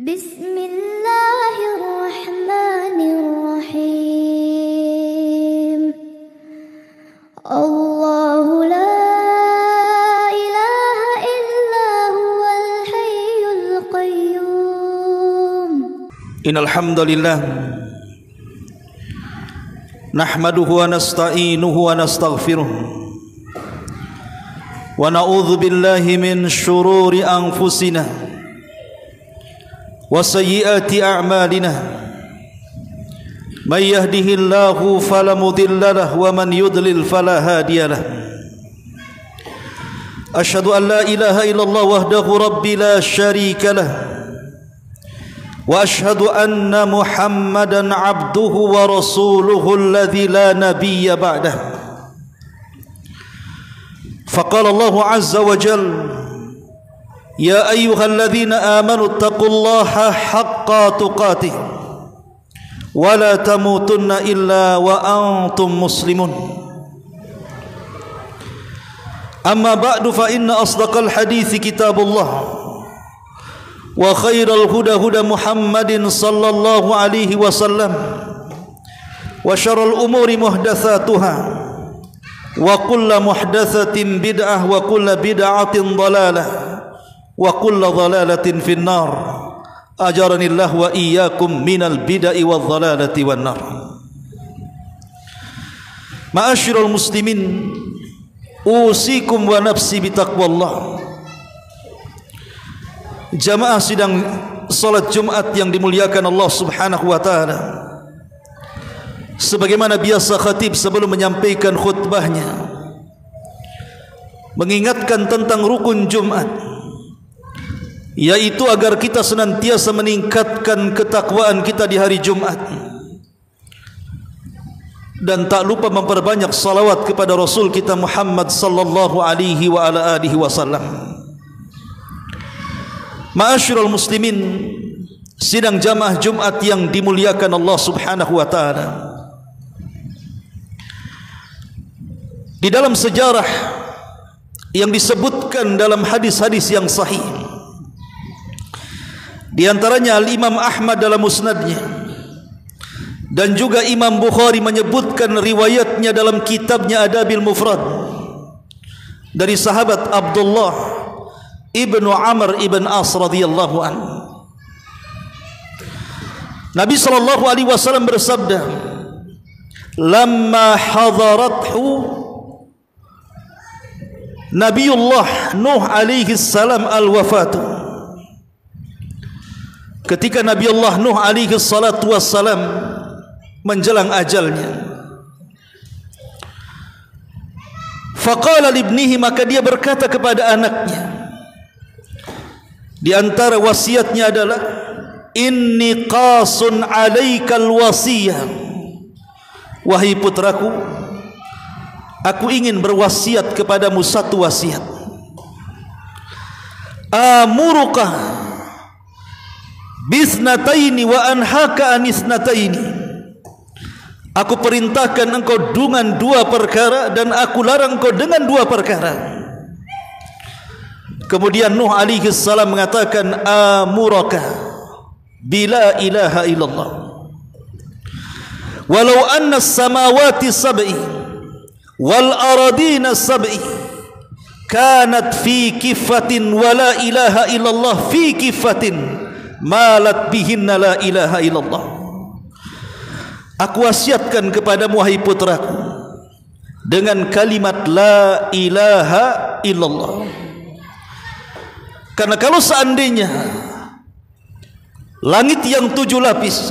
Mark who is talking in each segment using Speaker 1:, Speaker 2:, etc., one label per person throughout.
Speaker 1: Bismillahirrahmanirrahim. Allahu la ilaha illa huwal hayyul qayyum.
Speaker 2: Innal hamdalillah nahmaduhu wa nasta'inuhu wa nastaghfiruh wa na'udzu billahi min shururi anfusina wa sayyiati a'malina may yahdihillahu fala mudilla lahu wa man yudlil fala hadiya lahu asyhadu an la ilaha illallah wahdahu rabbi la syarika lahu wa asyhadu anna muhammadan abduhu wa rasuluhu alladzi la nabiyya ba'dah. Faqala Allah azza wa jalla ya ayyuhalladzina amanu taqullaha haqqa tuqatih wa la tamutunna illa wa antum muslimun. Amma ba'du fa inna asdaqal hadithi kitabullah wa khairal huda huda Muhammadin sallallahu alaihi wasallam wa syarrul umuri muhdatsatuha wa kullu muhdatsatin bid'ah wa kullu bid'atin dhalalah wa kullu dhalalatin finnar. Ajaranillah wa iyyakum minal bid'ah wadh dhalalati wan nar. Ma'asyiral muslimin, usikum wa nafsi bitaqwallah. Jamaah sidang salat Jumat yang dimuliakan Allah Subhanahu wa taala. Sebagaimana biasa khatib sebelum menyampaikan khutbahnya mengingatkan tentang rukun Jumat, yaitu agar kita senantiasa meningkatkan ketakwaan kita di hari Jumat dan tak lupa memperbanyak salawat kepada Rasul kita Muhammad sallallahu alaihi wa ala alihi wasallam. Ma'asyiral muslimin, sidang jamaah Jumat yang dimuliakan Allah Subhanahu wa taala. Di dalam sejarah yang disebutkan dalam hadis-hadis yang sahih, di antaranya Al-Imam Ahmad dalam musnadnya dan juga Imam Bukhari menyebutkan riwayatnya dalam kitabnya Adabil Mufrad dari sahabat Abdullah Ibnu Amr ibn As radhiyallahu anhu. Nabi sallallahu alaihi wasallam bersabda, "Lamma hadarathu Nabiullah Nuh alaihi salam al-wafatu." Ketika Nabiullah Nuh alaihi salatu wassalam menjelang ajalnya, faqala libnihi, maka dia berkata kepada anaknya, di antara wasiatnya adalah, inni qasun alaikal wasiyah, wahai putraku, aku ingin berwasiat kepadamu satu wasiat. Amuruka bisnataini wa anhaka anisnataini, aku perintahkan engkau dengan dua perkara dan aku larang engkau dengan dua perkara. Kemudian Nuh alaihi salam mengatakan, amuraka bila ilaha illallah walau anna as-samawati sab'i wal aradina sab'i kanat fi kifatin wa la ilaha illallah fi kifatin malat bihinna la ilaha illallah. Aku wasiatkan kepadamu wahai putraku dengan kalimat la ilaha illallah. Karena kalau seandainya langit yang 7 lapis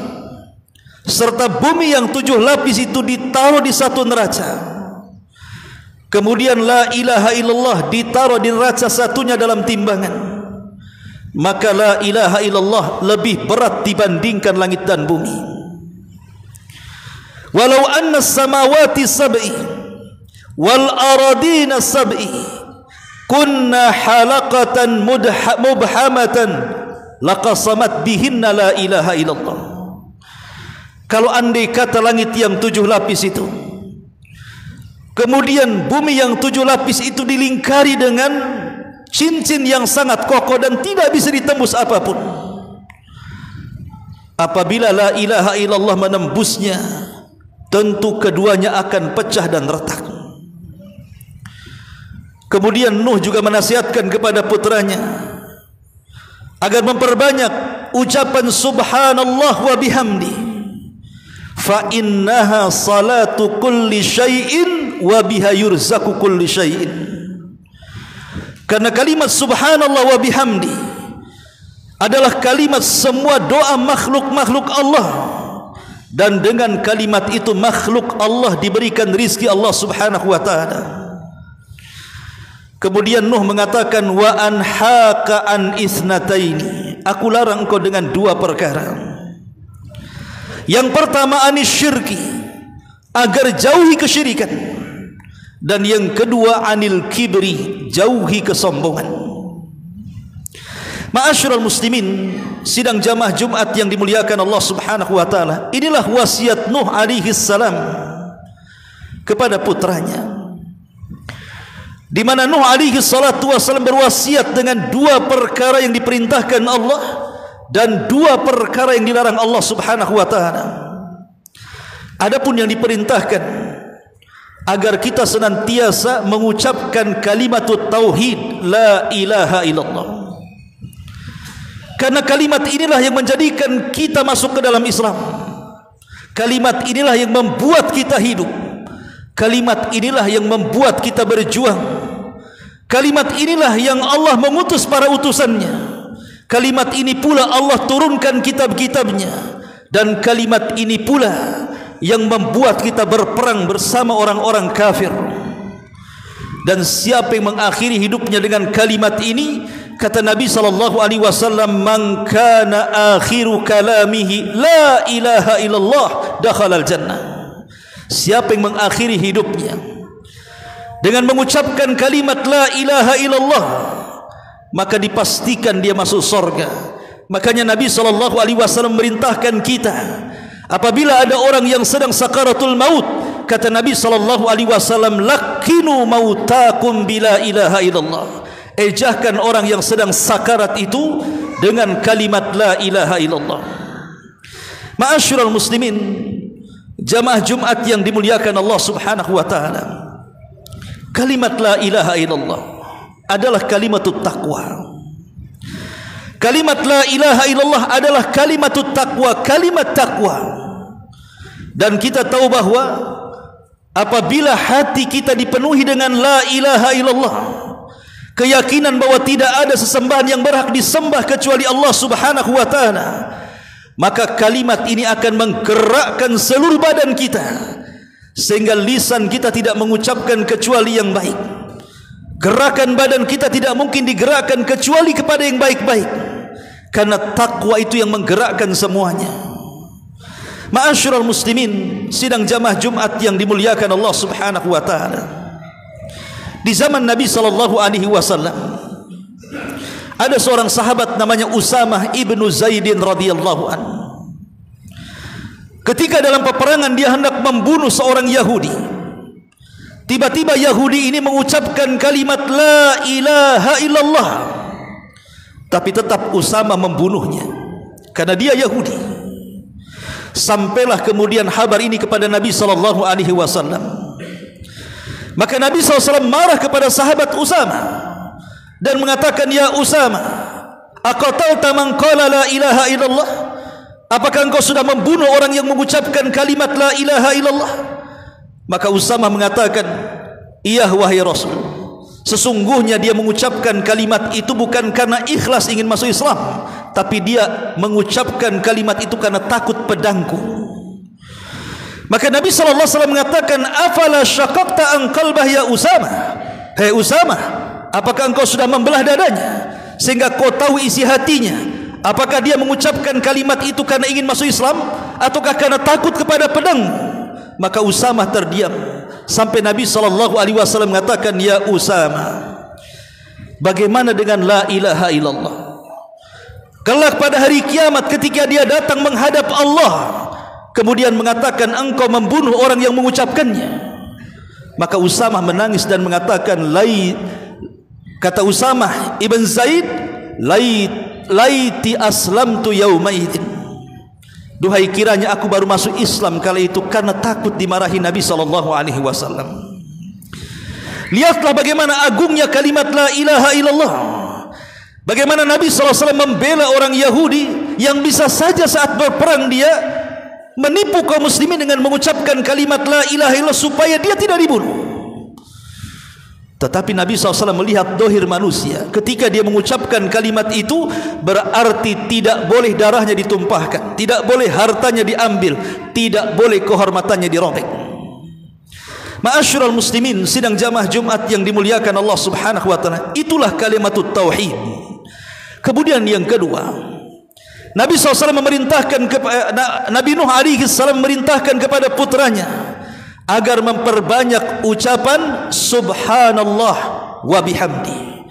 Speaker 2: serta bumi yang 7 lapis itu ditaruh di satu neraca, kemudian la ilaha illallah ditaruh di neraca satunya dalam timbangan, maka la ilaha illallah lebih berat dibandingkan langit dan bumi. Walau anna samawati sab'i wal aradina sab'i kunna halaqatan mubhamatan laqasamat bihinna la ilaha illallah. Kalau andai kata langit yang 7 lapis itu, kemudian bumi yang 7 lapis itu dilingkari dengan cincin yang sangat kokoh dan tidak bisa ditembus apapun, apabila la ilaha illallah menembusnya, tentu keduanya akan pecah dan retak. Kemudian Nuh juga menasihatkan kepada putranya agar memperbanyak ucapan subhanallah wa bihamdi, fa innaha salatu kulli syai'in wa biha yurzaku kulli syai'in. Karena kalimat subhanallah wa bihamdi adalah kalimat semua doa makhluk-makhluk Allah, dan dengan kalimat itu makhluk Allah diberikan rizki Allah subhanahu wa ta'ala. Kemudian Nuh mengatakan, wa anhaka an isnataini, aku larang engkau dengan dua perkara. Yang pertama anis syirki, agar jauhi kesyirikan, dan yang kedua anil kibri, jauhi kesombongan. Ma'asyiral muslimin, sidang jamaah Jumat yang dimuliakan Allah subhanahu wa ta'ala, inilah wasiat Nuh alaihi salam kepada putranya, di mana Nuh alaihi salatu wasallam berwasiat dengan dua perkara yang diperintahkan Allah dan dua perkara yang dilarang Allah subhanahu wa ta'ala. Adapun yang diperintahkan, agar kita senantiasa mengucapkan kalimat tauhid la ilaha illallah, karena kalimat inilah yang menjadikan kita masuk ke dalam Islam. Kalimat inilah yang membuat kita hidup. Kalimat inilah yang membuat kita berjuang. Kalimat inilah yang Allah mengutus para utusannya. Kalimat ini pula Allah turunkan kitab-kitabnya. Dan kalimat ini pula yang membuat kita berperang bersama orang-orang kafir. Dan siapa yang mengakhiri hidupnya dengan kalimat ini, kata Nabi SAW, man kana akhiru kalamihi la ilaha illallah dakhalal jannah. Siapa yang mengakhiri hidupnya dengan mengucapkan kalimat la ilaha illallah, maka dipastikan dia masuk surga. Makanya Nabi SAW merintahkan kita, apabila ada orang yang sedang sakaratul maut, kata Nabi SAW, lakinu mautakum bila ilaha illallah, ejahkan orang yang sedang sakarat itu dengan kalimat la ilaha illallah. Ma'asyiral muslimin, jamaah Jumat yang dimuliakan Allah subhanahu wa ta'ala, kalimat la ilaha illallah adalah kalimatut taqwa. Kalimat la ilaha illallah adalah kalimatut taqwa, kalimat taqwa. Dan kita tahu bahwa apabila hati kita dipenuhi dengan la ilaha illallah, keyakinan bahwa tidak ada sesembahan yang berhak disembah kecuali Allah subhanahu wa ta'ala, maka kalimat ini akan menggerakkan seluruh badan kita, sehingga lisan kita tidak mengucapkan kecuali yang baik. Gerakan badan kita tidak mungkin digerakkan kecuali kepada yang baik-baik, karena takwa itu yang menggerakkan semuanya. Ma'asyiral muslimin, sidang jamaah Jumat yang dimuliakan Allah subhanahu wa ta'ala, di zaman Nabi SAW ada seorang sahabat namanya Usamah ibnu Zaidin radhiyallahu an. Ketika dalam peperangan dia hendak membunuh seorang Yahudi, tiba-tiba Yahudi ini mengucapkan kalimat la ilaha illallah, tapi tetap Usamah membunuhnya karena dia Yahudi. Sampailah kemudian kabar ini kepada Nabi SAW. Maka Nabi SAW marah kepada sahabat Usamah dan mengatakan, ya Usamah, aqatalta man qala la ilaha illallah? Apakah engkau sudah membunuh orang yang mengucapkan kalimat la ilaha illallah? Maka Usamah mengatakan, iya wahai Rasul, sesungguhnya dia mengucapkan kalimat itu bukan karena ikhlas ingin masuk Islam, tapi dia mengucapkan kalimat itu karena takut pedangku. Maka Nabi SAW mengatakan, afala syaqaqta an qalbah ya Usamah? Hei Usamah, apakah engkau sudah membelah dadanya sehingga kau tahu isi hatinya? Apakah dia mengucapkan kalimat itu karena ingin masuk Islam ataukah karena takut kepada pedang? Maka Usamah terdiam sampai Nabi SAW mengatakan, ya Usamah, bagaimana dengan la ilaha illallah? Kelak pada hari kiamat ketika dia datang menghadap Allah, kemudian mengatakan engkau membunuh orang yang mengucapkannya. Maka Usamah menangis dan mengatakan, kata Usamah ibn Zaid, laiti aslamtu yaumaidin, duhai kiranya aku baru masuk Islam kala itu karena takut dimarahi Nabi SAW. Lihatlah bagaimana agungnya kalimat la ilaha illallah. Bagaimana Nabi SAW membela orang Yahudi yang bisa saja saat berperang dia menipu kaum muslimin dengan mengucapkan kalimat la ilaha illallah supaya dia tidak dibunuh. Tetapi Nabi SAW melihat dohir manusia. Ketika dia mengucapkan kalimat itu, berarti tidak boleh darahnya ditumpahkan, tidak boleh hartanya diambil, tidak boleh kehormatannya dirobek. Ma'asyiral muslimin, sidang jamaah Jumat yang dimuliakan Allah Subhanahu wa taala, itulah kalimatut tauhid. Kemudian yang kedua, Nabi SAW memerintahkan Nabi Nuh alaihi salam memerintahkan kepada putranya agar memperbanyak ucapan subhanallah wa bihamdi,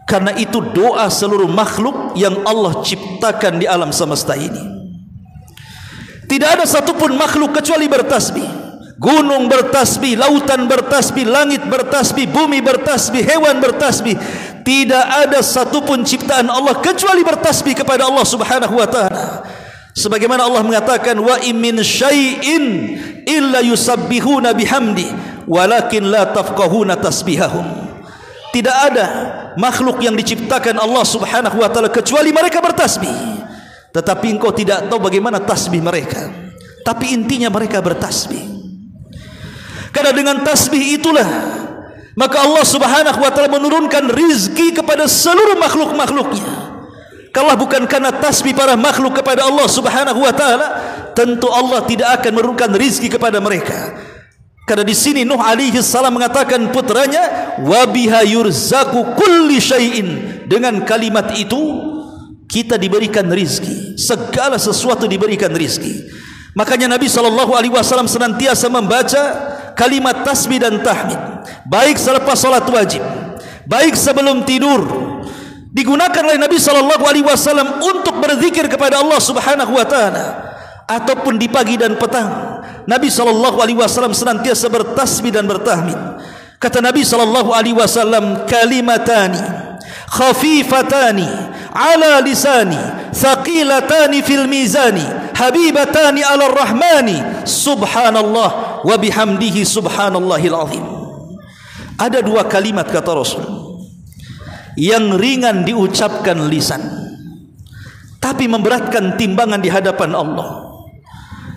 Speaker 2: karena itu doa seluruh makhluk yang Allah ciptakan di alam semesta ini. Tidak ada satupun makhluk kecuali bertasbih. Gunung bertasbih, lautan bertasbih, langit bertasbih, bumi bertasbih, hewan bertasbih. Tidak ada satupun ciptaan Allah kecuali bertasbih kepada Allah Subhanahu wa taala. Sebagaimana Allah mengatakan, wa min syai'in illa yusabbihuna bihamdi walakin la tafqahuna tasbihahum. Tidak ada makhluk yang diciptakan Allah Subhanahu wa taala kecuali mereka bertasbih, tetapi engkau tidak tahu bagaimana tasbih mereka. Tapi intinya mereka bertasbih. Karena dengan tasbih itulah maka Allah Subhanahu wa taala menurunkan rizki kepada seluruh makhluk-makhluknya. Kalau bukan karena tasbih para makhluk kepada Allah Subhanahu wa taala, tentu Allah tidak akan menurunkan rizki kepada mereka. Karena di sini Nuh alaihi salam mengatakan putranya, wa biha yurzaku kulli syai'in. Dengan kalimat itu kita diberikan rizki, segala sesuatu diberikan rizki. Makanya Nabi SAW senantiasa membaca kalimat tasbih dan tahmid, baik selepas salat wajib, baik sebelum tidur. Digunakan oleh Nabi SAW untuk berzikir kepada Allah Subhanahu wa taala, ataupun di pagi dan petang. Nabi SAW senantiasa bertasbih dan bertahmid. Kata Nabi SAW, kalimatani khafifatani ala lisani thaqilatani fil mizani habibatani ala rahmani subhanallah wa bihamdihi subhanallahil azim. Ada dua kalimat kata Rasul yang ringan diucapkan lisan tapi memberatkan timbangan di hadapan Allah.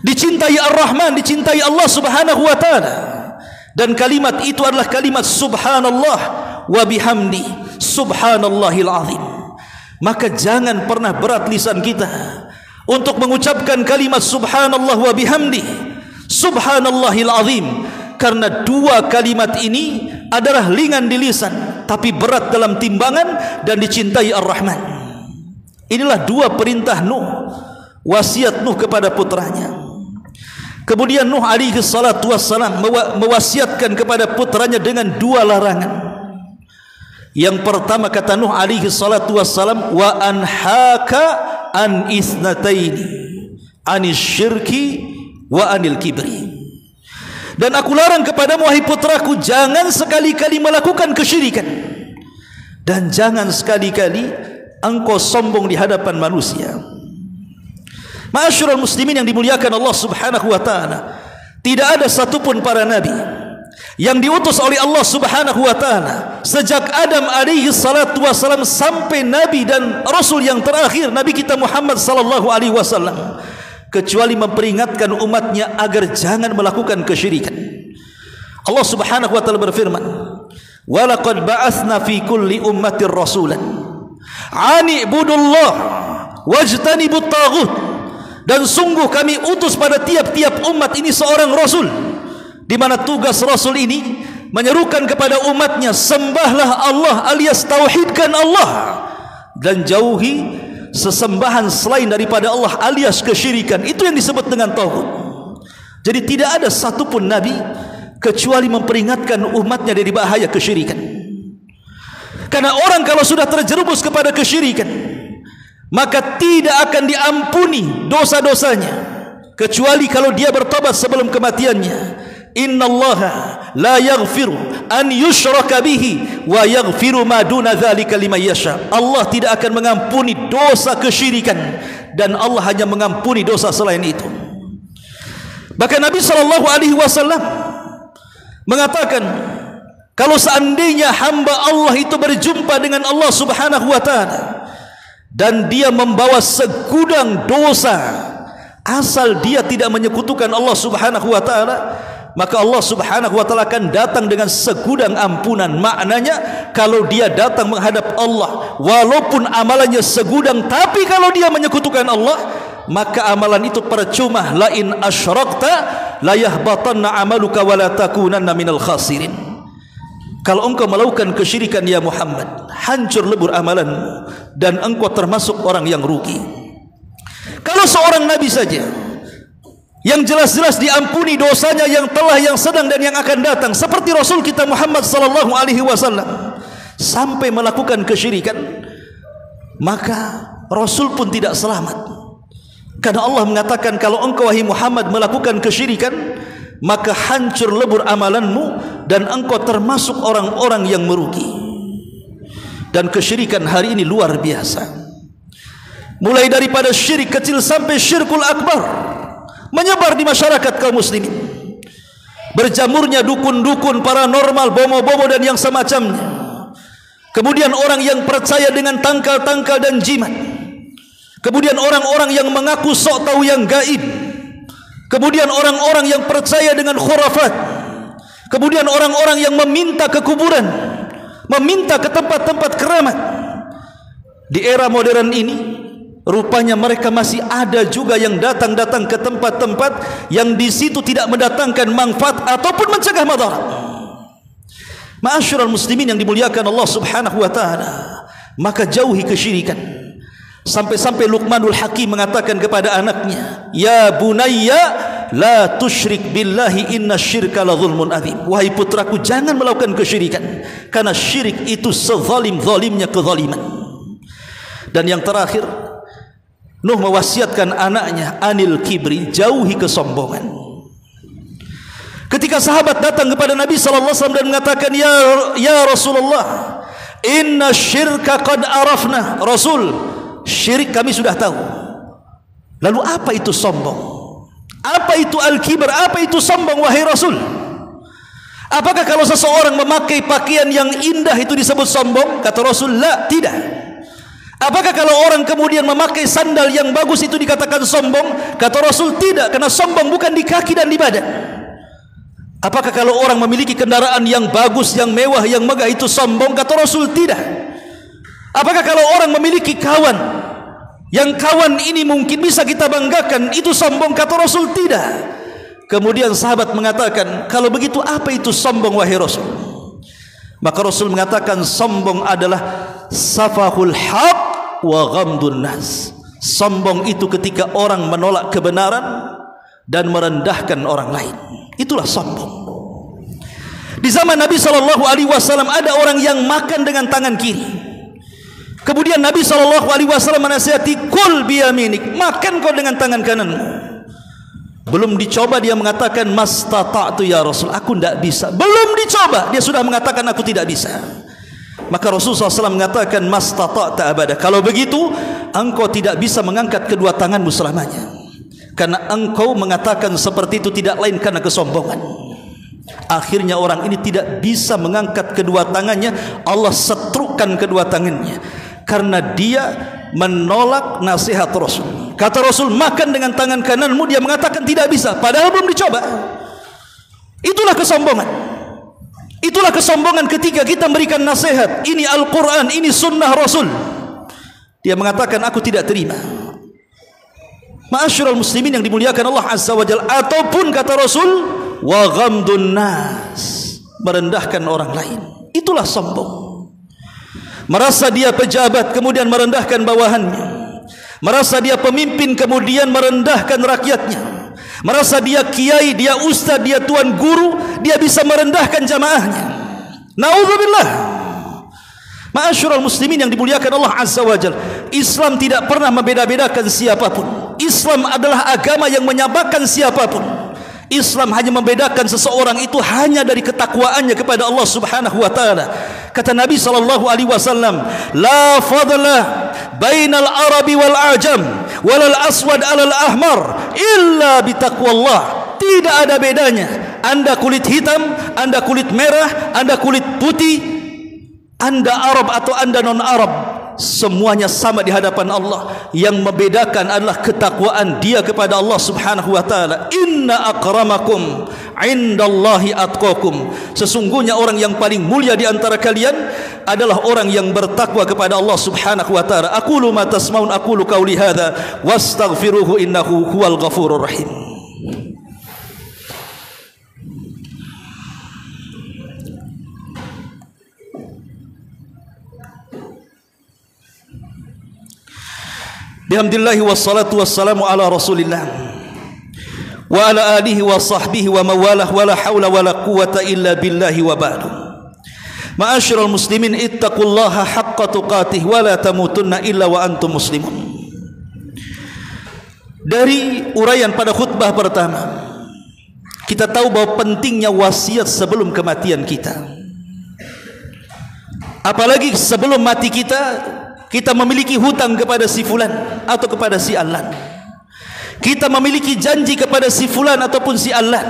Speaker 2: Dicintai Ar-Rahman, dicintai Allah Subhanahu wa taala. Dan kalimat itu adalah kalimat subhanallah wa bihamdi subhanallahil azim. Maka jangan pernah berat lisan kita untuk mengucapkan kalimat subhanallah wa bihamdi subhanallahil azim, karena dua kalimat ini adalah ringan di lisan tapi berat dalam timbangan dan dicintai Ar-Rahman. Inilah dua perintah Nuh, wasiat Nuh kepada putranya. Kemudian Nuh alaihi salatu wassalam mewasiatkan kepada putranya dengan dua larangan. Yang pertama kata Nuh alaihi salatu wassalam, wa anhaka an isnataini anis syirki wa anil kibri. Dan aku larang kepadamu wahai putraku, jangan sekali-kali melakukan kesyirikan, dan jangan sekali-kali engkau sombong di hadapan manusia. Ma'asyiral muslimin yang dimuliakan Allah Subhanahu wa taala, tidak ada satupun para nabi yang diutus oleh Allah Subhanahu wa taala sejak Adam alaihi salatu wasalam sampai nabi dan rasul yang terakhir Nabi kita Muhammad sallallahu alaihi wasallam, kecuali memperingatkan umatnya agar jangan melakukan kesyirikan. Allah Subhanahu wa taala berfirman, wa laqad ba'atsna fi kulli ummatin rasulan an i'budullah wajtanibut taghut. Dan sungguh kami utus pada tiap-tiap umat ini seorang rasul, di mana tugas rasul ini menyerukan kepada umatnya, sembahlah Allah alias tauhidkan Allah, dan jauhi sesembahan selain daripada Allah alias kesyirikan. Itu yang disebut dengan tauhid. Jadi tidak ada satupun nabi kecuali memperingatkan umatnya dari bahaya kesyirikan. Karena orang kalau sudah terjerumus kepada kesyirikan, maka tidak akan diampuni dosa-dosanya kecuali kalau dia bertobat sebelum kematiannya. Innallaha la yaghfiru an yushraka bihi wa yaghfiru ma duna dzalika liman yasha. Allah tidak akan mengampuni dosa kesyirikan dan Allah hanya mengampuni dosa selain itu. Bahkan Nabi SAW mengatakan, kalau seandainya hamba Allah itu berjumpa dengan Allah Subhanahu wa taala dan dia membawa segudang dosa, asal dia tidak menyekutukan Allah Subhanahu wa taala, maka Allah Subhanahu wa taala akan datang dengan segudang ampunan. Maknanya kalau dia datang menghadap Allah walaupun amalannya segudang, tapi kalau dia menyekutukan Allah, maka amalan itu percuma. La in asyrakta la yahbatanna amaluka wa la takunanna minal khasirin. Kalau engkau melakukan kesyirikan ya Muhammad, hancur lebur amalanmu dan engkau termasuk orang yang rugi. Kalau seorang nabi saja yang jelas-jelas diampuni dosanya yang telah, yang sedang dan yang akan datang, seperti Rasul kita Muhammad sallallahu alaihi wasallam, sampai melakukan kesyirikan, maka Rasul pun tidak selamat. Karena Allah mengatakan, kalau engkau wahai Muhammad melakukan kesyirikan, maka hancur lebur amalanmu dan engkau termasuk orang-orang yang merugi. Dan kesyirikan hari ini luar biasa, mulai daripada syirik kecil sampai syirkul akbar, menyebar di masyarakat kaum muslimin. Berjamurnya dukun-dukun, paranormal, bomo-bomo dan yang semacamnya. Kemudian orang yang percaya dengan tangkal-tangkal dan jimat. Kemudian orang-orang yang mengaku sok tahu yang gaib. Kemudian orang-orang yang percaya dengan khurafat. Kemudian orang-orang yang meminta ke kuburan, meminta ke tempat-tempat keramat. Di era modern ini, rupanya mereka masih ada juga yang datang-datang ke tempat-tempat yang di situ tidak mendatangkan manfaat ataupun mencegah madarat. Ma'asyiral muslimin yang dimuliakan Allah Subhanahu wa taala, maka jauhi kesyirikan. Sampai-sampai Luqmanul Hakim mengatakan kepada anaknya, "Ya bunayya la tusyrik billahi inna syirka la zulmun adzim." Wahai putraku, jangan melakukan kesyirikan, karena syirik itu sezalim-zalimnya kezaliman. Dan yang terakhir, Nuh mewasiatkan anaknya, anil kibri, jauhi kesombongan. Ketika sahabat datang kepada Nabi sallallahu alaihi wasallam dan mengatakan, ya Rasulullah, inna syirka qad arafna. Rasul, syirik kami sudah tahu. Lalu apa itu sombong? Apa itu al-kibr? Apa itu sombong wahai Rasul? Apakah kalau seseorang memakai pakaian yang indah itu disebut sombong? Kata Rasul, la, tidak. Apakah kalau orang kemudian memakai sandal yang bagus itu dikatakan sombong? Kata Rasul, tidak, karena sombong bukan di kaki dan di badan. Apakah kalau orang memiliki kendaraan yang bagus, yang mewah, yang megah itu sombong? Kata Rasul, tidak. Apakah kalau orang memiliki kawan, yang kawan ini mungkin bisa kita banggakan, itu sombong? Kata Rasul, tidak. Kemudian sahabat mengatakan, kalau begitu apa itu sombong wahai Rasul? Maka Rasul mengatakan, sombong adalah safahul haq wa ghamdun nas. Sombong itu ketika orang menolak kebenaran dan merendahkan orang lain. Itulah sombong. Di zaman Nabi SAW ada orang yang makan dengan tangan kiri. Kemudian Nabi SAW menasihati, kul biyaminik, makan kau dengan tangan kananmu. Belum dicoba dia mengatakan, mastata'tu ya Rasul, aku tidak bisa. Belum dicoba dia sudah mengatakan aku tidak bisa. Maka Rasulullah SAW mengatakan, mastata'ta abada, kalau begitu engkau tidak bisa mengangkat kedua tanganmu selamanya, karena engkau mengatakan seperti itu tidak lain karena kesombongan. Akhirnya orang ini tidak bisa mengangkat kedua tangannya. Allah setrukkan kedua tangannya karena dia menolak nasihat Rasul. Kata Rasul, makan dengan tangan kananmu, dia mengatakan tidak bisa, padahal belum dicoba. Itulah kesombongan. Itulah kesombongan ketika kita memberikan nasihat, ini Al-Quran, ini sunnah Rasul, dia mengatakan aku tidak terima. Ma'asyiral muslimin yang dimuliakan Allah Azza wa Jalla. Ataupun kata Rasul, wa ghamdun nas, merendahkan orang lain. Itulah sombong. Merasa dia pejabat kemudian merendahkan bawahannya. Merasa dia pemimpin kemudian merendahkan rakyatnya. Merasa dia kiai, dia ustaz, dia tuan guru, dia bisa merendahkan jamaahnya. Na'udzubillah. Ma'asyiral muslimin yang dimuliakan Allah Azza wa Jalla, Islam tidak pernah membeda-bedakan siapapun. Islam adalah agama yang menyamakan siapapun. Islam hanya membedakan seseorang itu hanya dari ketakwaannya kepada Allah Subhanahu wa taala. Kata Nabi sallallahu alaihi wasallam, la fadla bainal arabi wal ajam walal aswad 'alal ahmar illa bitaqwallah. Tidak ada bedanya. Anda kulit hitam, Anda kulit merah, Anda kulit putih, Anda Arab atau Anda non-Arab, semuanya sama di hadapan Allah. Yang membedakan adalah ketakwaan dia kepada Allah Subhanahu wa taala. Inna akramakum indallahi atqakum. Sesungguhnya orang yang paling mulia di antara kalian adalah orang yang bertakwa kepada Allah Subhanahu wa taala. Aqulu ma tasmaun, aqulu qauli hadza wastaghfiruhu innahu huwal ghafurur rahim. Bihamdillahi wassalatu wassalamu ala rasulillah wa ala alihi wa sahbihi wa mawalah wa la hawla wa la quwata illa billahi wa ba'du. Ma'asyiral muslimin, ittaqullaha haqqa tuqatih wa la tamutunna illa wa antum muslimun. Dari uraian pada khutbah pertama, kita tahu bahwa pentingnya wasiat sebelum kematian kita. Apalagi sebelum mati kita memiliki hutang kepada si fulan atau kepada si alan. Kita memiliki janji kepada si fulan ataupun si alan.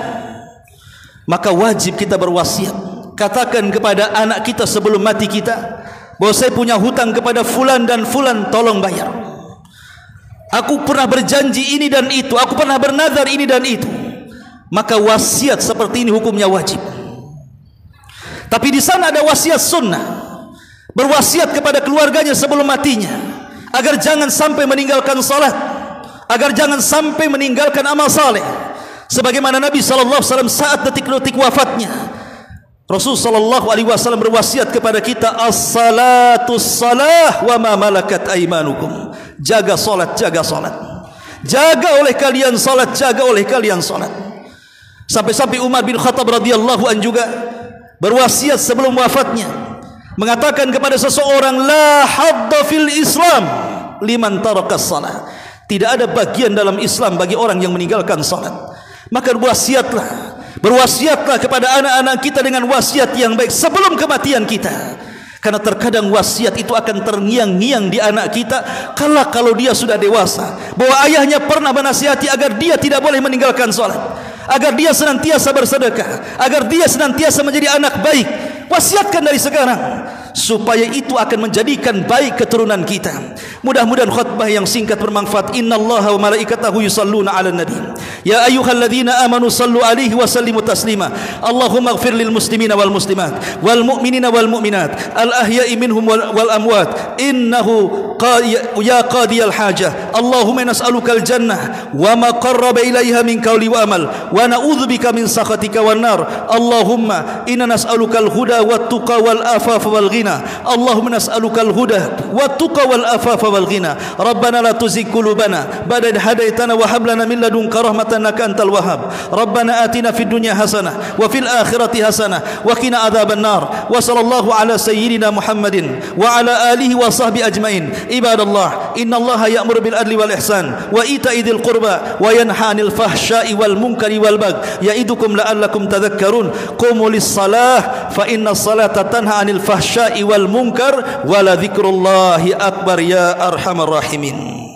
Speaker 2: Maka wajib kita berwasiat. Katakan kepada anak kita sebelum mati kita bahwa saya punya hutang kepada fulan dan fulan, tolong bayar. Aku pernah berjanji ini dan itu, aku pernah bernazar ini dan itu. Maka wasiat seperti ini hukumnya wajib. Tapi di sana ada wasiat sunnah. Berwasiat kepada keluarganya sebelum matinya agar jangan sampai meninggalkan salat, agar jangan sampai meninggalkan amal saleh. Sebagaimana Nabi SAW saat detik-detik wafatnya, Rasul SAW berwasiat kepada kita, as-salatu salah wa ma malakat aimanukum. Jaga salat, jaga salat. Jaga oleh kalian salat, jaga oleh kalian salat. Sampai-sampai Umar bin Khattab radhiyallahu an juga berwasiat sebelum wafatnya, mengatakan kepada seseorang, la hadda fil Islam liman tarakas salat. Tidak ada bagian dalam Islam bagi orang yang meninggalkan salat. Maka berwasiatlah kepada anak-anak kita dengan wasiat yang baik sebelum kematian kita. Karena terkadang wasiat itu akan terngiang-ngiang di anak kita kalau dia sudah dewasa, bahwa ayahnya pernah menasihati agar dia tidak boleh meninggalkan salat, agar dia senantiasa bersedekah, agar dia senantiasa menjadi anak baik. Wasiatkan dari sekarang supaya itu akan menjadikan baik keturunan kita. Mudah-mudahan khutbah yang singkat bermanfaat. Innallaha wa malaikatahu yusalluna 'alan nabi. Ya ayyuhalladzina amanu sallu 'alaihi wa sallimu taslima. Allahumma ighfir lil muslimina wal muslimat wal mu'minina wal mu'minat al ahya'i minhum wal amwat innahu ya qadiyal hajah. Allahumma nas'alukal jannah wa ma qarraba ilaiha min qawli wa amal wa na'udzubika min sakhatika wan nar. Allahumma inna nas'alukal huda wat tuqa wal afafa wal ghina. Allahumma nas'alukal huda wat tuqa wal afafa wal ghina. Rabbana la tuzigh qulubana ba'da idh hadaitana wa hab lana min ladunka rahmatan innaka antal wahhab. Rabbana atina fid dunya hasanah wa fil akhirati hasanah wa qina adzaban nar. Wa sallallahu ala sayyidina Muhammadin wa ala alihi wa sahbihi ajmain. Ibadallah, innallaha ya'muru bil adli wal ihsan wa ita'i dzil qurba wa yanha 'anil fahsya'i wal munkari wal baghi ya'idukum la'allakum tadhakkarun. Qumu lis salah fa inna as-salata tanha 'anil fahsya'i wal munkar wa la dzikrullahi akbar ya arhamar rahimin.